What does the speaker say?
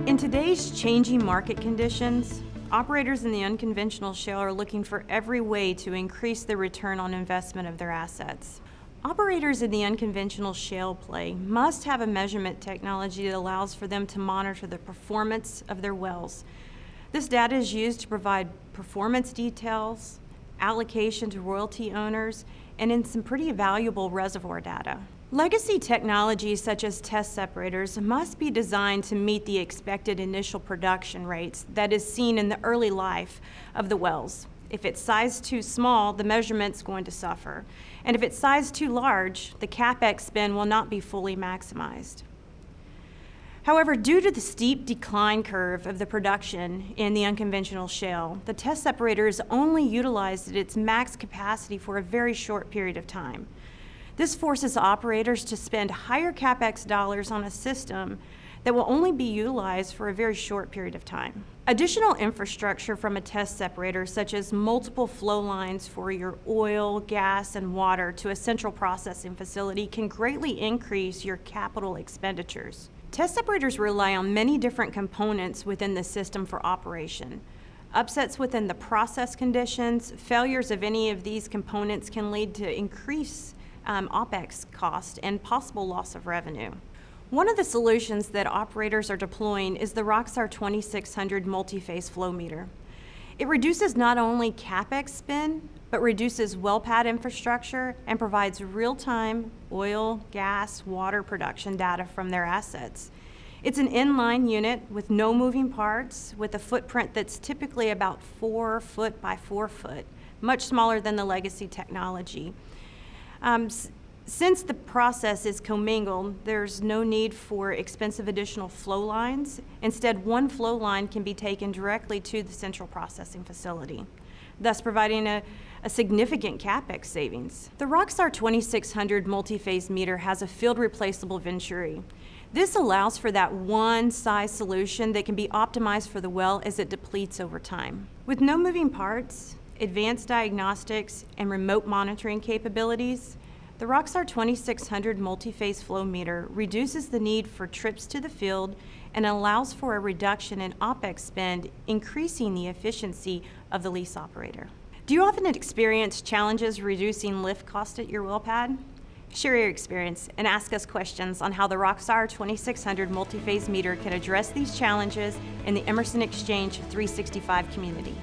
In today's changing market conditions, operators in the unconventional shale are looking for every way to increase the return on investment of their assets. Operators in the unconventional shale play must have a measurement technology that allows for them to monitor the performance of their wells. This data is used to provide performance details, allocation to royalty owners, and in some pretty valuable reservoir data. Legacy technologies such as test separators must be designed to meet the expected initial production rates that is seen in the early life of the wells. If it's sized too small, the measurement's going to suffer. And if it's sized too large, the CapEx spend will not be fully maximized. However, due to the steep decline curve of the production in the unconventional shale, the test separator is only utilized at its max capacity for a very short period of time. This forces operators to spend higher CapEx dollars on a system that will only be utilized for a very short period of time. Additional infrastructure from a test separator, such as multiple flow lines for your oil, gas, and water to a central processing facility, can greatly increase your capital expenditures. Test separators rely on many different components within the system for operation. Upsets within the process conditions, failures of any of these components can lead to increased OPEX cost and possible loss of revenue. One of the solutions that operators are deploying is the Roxar 2600 Multiphase Flow Meter. It reduces not only CapEx spend, but reduces well pad infrastructure and provides real-time oil, gas, water production data from their assets. It's an inline unit with no moving parts, with a footprint that's typically about 4 foot by 4 foot, much smaller than the legacy technology. Since the process is commingled, there's no need for expensive additional flow lines. Instead, one flow line can be taken directly to the central processing facility, thus providing a significant CapEx savings. The Roxar 2600 multi-phase meter has a field replaceable venturi. This allows for that one size solution that can be optimized for the well as it depletes over time. With no moving parts, advanced diagnostics, and remote monitoring capabilities, the Roxar 2600 multi-phase flow meter reduces the need for trips to the field and allows for a reduction in OPEX spend, increasing the efficiency of the lease operator. Do you often experience challenges reducing lift cost at your well pad? Share your experience and ask us questions on how the Roxar 2600 multi-phase meter can address these challenges in the Emerson Exchange 365 community.